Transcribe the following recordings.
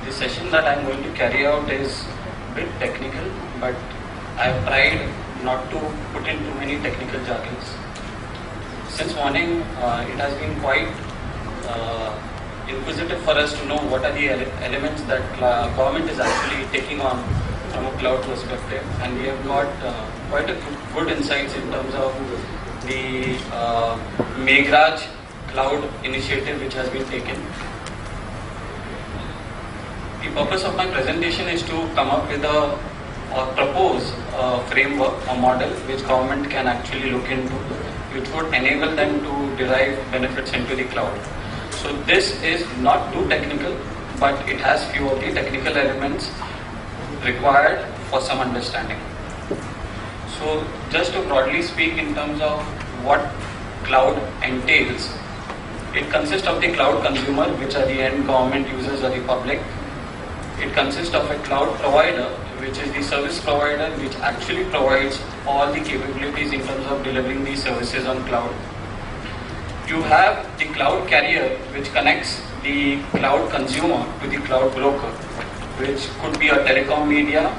The session that I'm going to carry out is a bit technical, but I've tried not to put in too many technical jargons. Since morning, it has been quite inquisitive for us to know what are the elements that government is actually taking on from a cloud perspective, and we have got quite a good insights in terms of the Meghraj cloud initiative which has been taken. The purpose of my presentation is to come up with or propose a framework, a model which government can actually look into, which would enable them to derive benefits into the cloud. So this is not too technical, but it has few of the technical elements required for some understanding. So just to broadly speak in terms of what cloud entails, it consists of the cloud consumer, which are the end government users or the public. It consists of a cloud provider, which is the service provider which actually provides all the capabilities in terms of delivering these services on cloud. You have the cloud carrier, which connects the cloud consumer to the cloud broker, which could be a telecom media,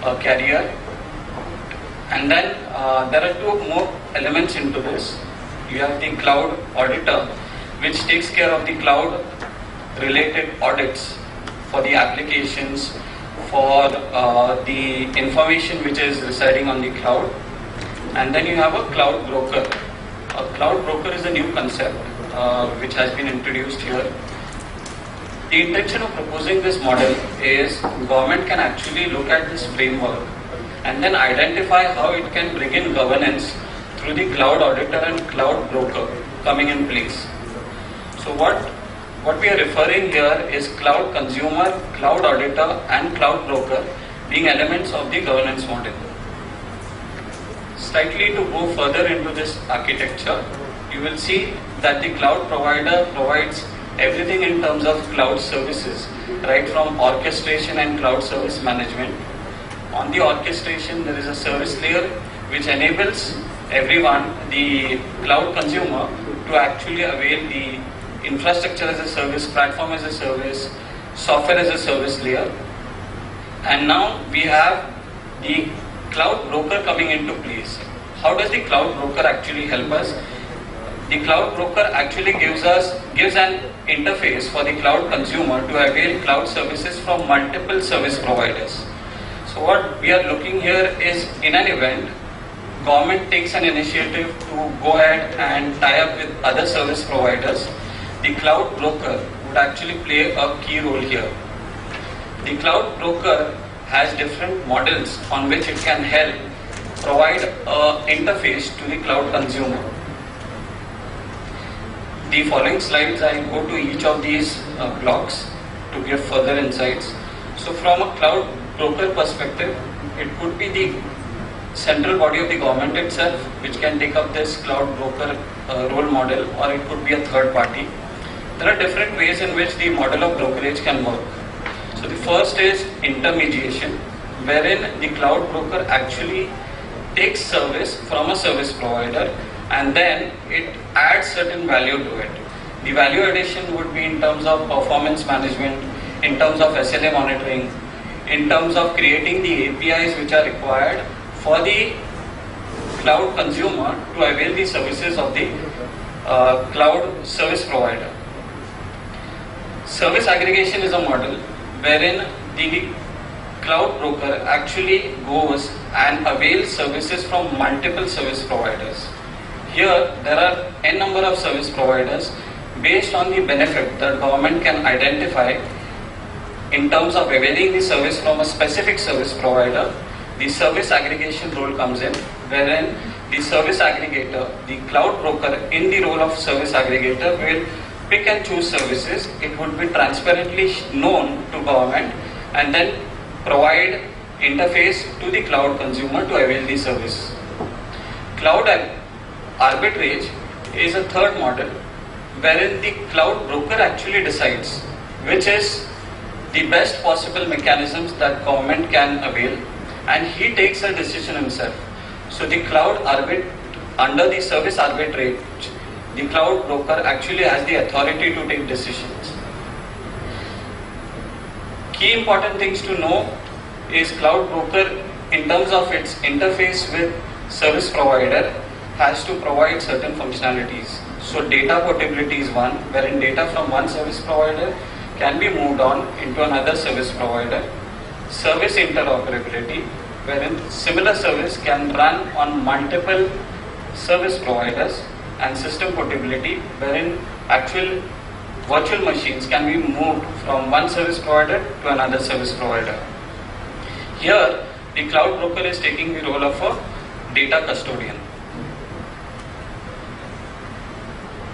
a carrier. And then there are two more elements into this. You have the cloud auditor, which takes care of the cloud related audits for the applications, for the information which is residing on the cloud. And then you have a cloud broker. A cloud broker is a new concept which has been introduced here. The intention of proposing this model is government can actually look at this framework and then identify how it can bring in governance through the cloud auditor and cloud broker coming in place. So what we are referring here is cloud consumer, cloud auditor and cloud broker being elements of the governance model. Slightly to go further into this architecture, you will see that the cloud provider provides everything in terms of cloud services, right from orchestration and cloud service management. On the orchestration, there is a service layer which enables everyone, the cloud consumer, to actually avail the infrastructure as a service, platform as a service, software as a service layer. And now we have the cloud broker coming into place. How does the cloud broker actually help us? The cloud broker actually gives an interface for the cloud consumer to avail cloud services from multiple service providers. So what we are looking here is, in an event, government takes an initiative to go ahead and tie up with other service providers. The cloud broker would actually play a key role here. The cloud broker has different models on which it can help provide an interface to the cloud consumer. The following slides, I go to each of these blocks to give further insights. So from a cloud broker perspective, it could be the central body of the government itself which can take up this cloud broker role model, or it could be a third party. There are different ways in which the model of brokerage can work. So the first is intermediation, wherein the cloud broker actually takes service from a service provider and then it adds certain value to it. The value addition would be in terms of performance management, in terms of SLA monitoring, in terms of creating the APIs which are required for the cloud consumer to avail the services of the cloud service provider. Service aggregation is a model wherein the cloud broker actually goes and avails services from multiple service providers. Here there are n number of service providers. Based on the benefit that government can identify in terms of availing the service from a specific service provider, the service aggregation role comes in, wherein the service aggregator, the cloud broker in the role of service aggregator, will pick and choose services. It would be transparently known to government and then provide interface to the cloud consumer to avail the service. Cloud arbitrage is a third model wherein the cloud broker actually decides which is the best possible mechanisms that government can avail, and he takes a decision himself. So the cloud under the service arbitrage, the cloud broker actually has the authority to take decisions. Key important things to know is cloud broker in terms of its interface with service provider has to provide certain functionalities. So data portability is one, wherein data from one service provider can be moved on into another service provider. Service interoperability, wherein similar service can run on multiple service providers, and system portability, wherein actual virtual machines can be moved from one service provider to another service provider. Here, the cloud broker is taking the role of a data custodian.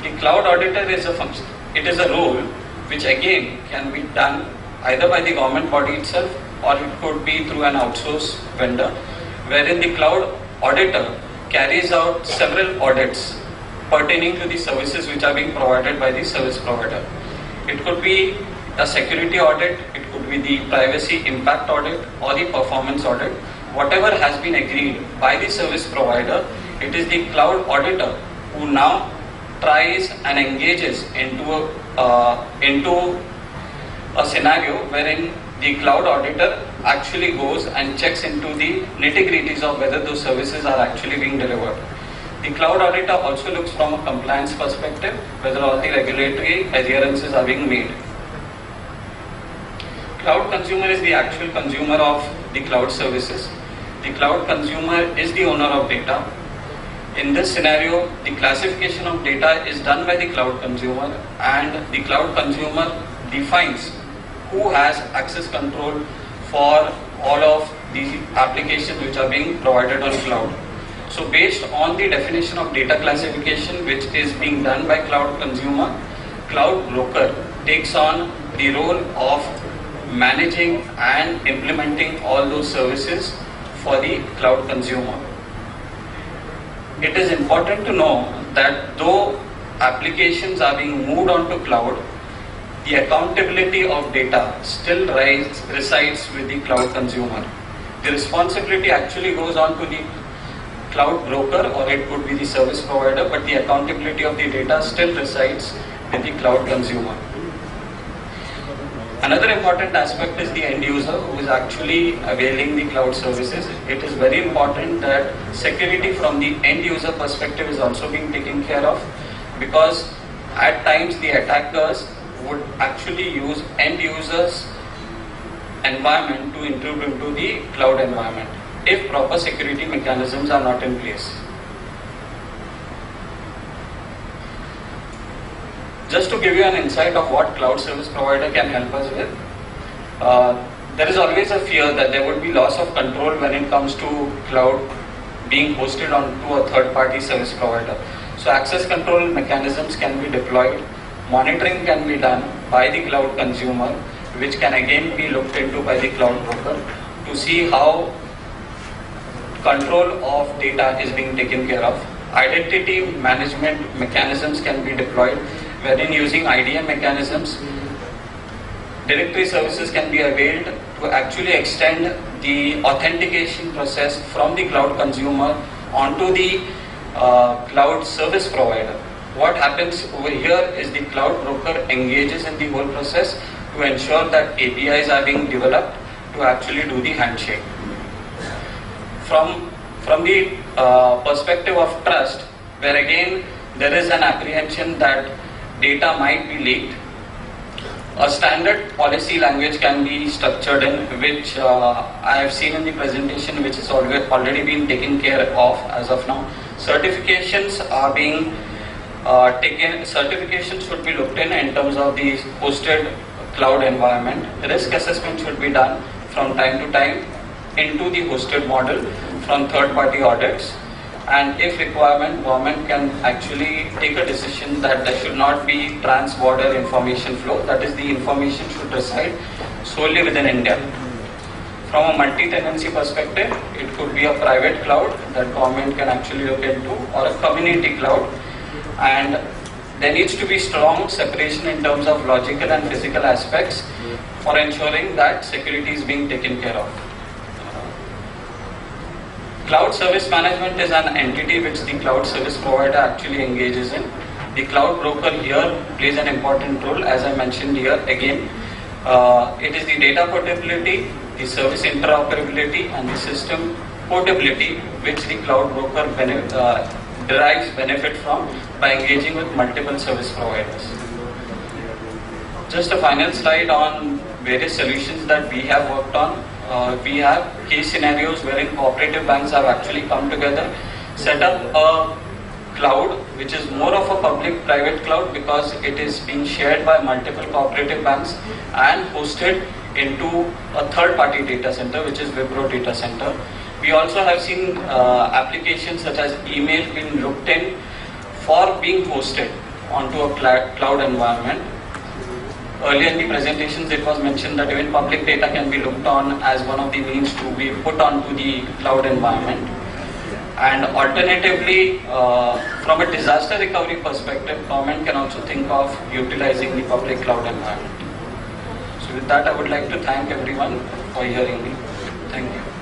The cloud auditor is a function. It is a role which again can be done either by the government body itself, or it could be through an outsourced vendor, wherein the cloud auditor carries out several audits pertaining to the services which are being provided by the service provider. It could be a security audit, it could be the privacy impact audit, or the performance audit. Whatever has been agreed by the service provider, it is the cloud auditor who now tries and engages into a scenario wherein the cloud auditor actually goes and checks into the nitty-gritties of whether those services are actually being delivered. The cloud auditor also looks from a compliance perspective, whether all the regulatory adherences are being made. Cloud consumer is the actual consumer of the cloud services. The cloud consumer is the owner of data. In this scenario, the classification of data is done by the cloud consumer, and the cloud consumer defines who has access control for all of the applications which are being provided on cloud. So based on the definition of data classification which is being done by cloud consumer, cloud broker takes on the role of managing and implementing all those services for the cloud consumer. It is important to know that though applications are being moved onto cloud, the accountability of data still resides with the cloud consumer. The responsibility actually goes on to the cloud broker, or it could be the service provider, but the accountability of the data still resides with the cloud consumer. Another important aspect is the end user who is actually availing the cloud services. It is very important that security from the end user perspective is also being taken care of, because at times the attackers would actually use end users environment to intrude into the cloud environment if proper security mechanisms are not in place. Just to give you an insight of what cloud service provider can help us with, there is always a fear that there would be loss of control when it comes to cloud being hosted onto a third-party service provider. So access control mechanisms can be deployed, monitoring can be done by the cloud consumer, which can again be looked into by the cloud broker to see how control of data is being taken care of. Identity management mechanisms can be deployed, wherein using IDM mechanisms, directory services can be availed to actually extend the authentication process from the cloud consumer onto the cloud service provider. What happens over here is the cloud broker engages in the whole process to ensure that APIs are being developed to actually do the handshake. From the perspective of trust, where again there is an apprehension that data might be leaked, a standard policy language can be structured in which I have seen in the presentation, which is already been taken care of as of now. Certifications are being taken. Certifications should be looked in terms of the hosted cloud environment. Risk assessment should be done from time to time into the hosted model from third-party audits, and if requirement, government can actually take a decision that there should not be trans-border information flow, that is, the information should reside solely within India. From a multi-tenancy perspective, it could be a private cloud that government can actually look into, or a community cloud, and there needs to be strong separation in terms of logical and physical aspects for ensuring that security is being taken care of. Cloud service management is an entity which the cloud service provider actually engages in. The cloud broker here plays an important role, as I mentioned here again. It is the data portability, the service interoperability, and the system portability which the cloud broker derives benefit from by engaging with multiple service providers. Just a final slide on various solutions that we have worked on. We have case scenarios wherein cooperative banks have actually come together, set up a cloud which is more of a public-private cloud because it is being shared by multiple cooperative banks and hosted into a third-party data center, which is Wipro Data Center. We also have seen applications such as email being looked in for being hosted onto a cloud environment. Earlier in the presentations, it was mentioned that even public data can be looked on as one of the means to be put onto the cloud environment. And alternatively, from a disaster recovery perspective, government can also think of utilizing the public cloud environment. So with that, I would like to thank everyone for hearing me. Thank you.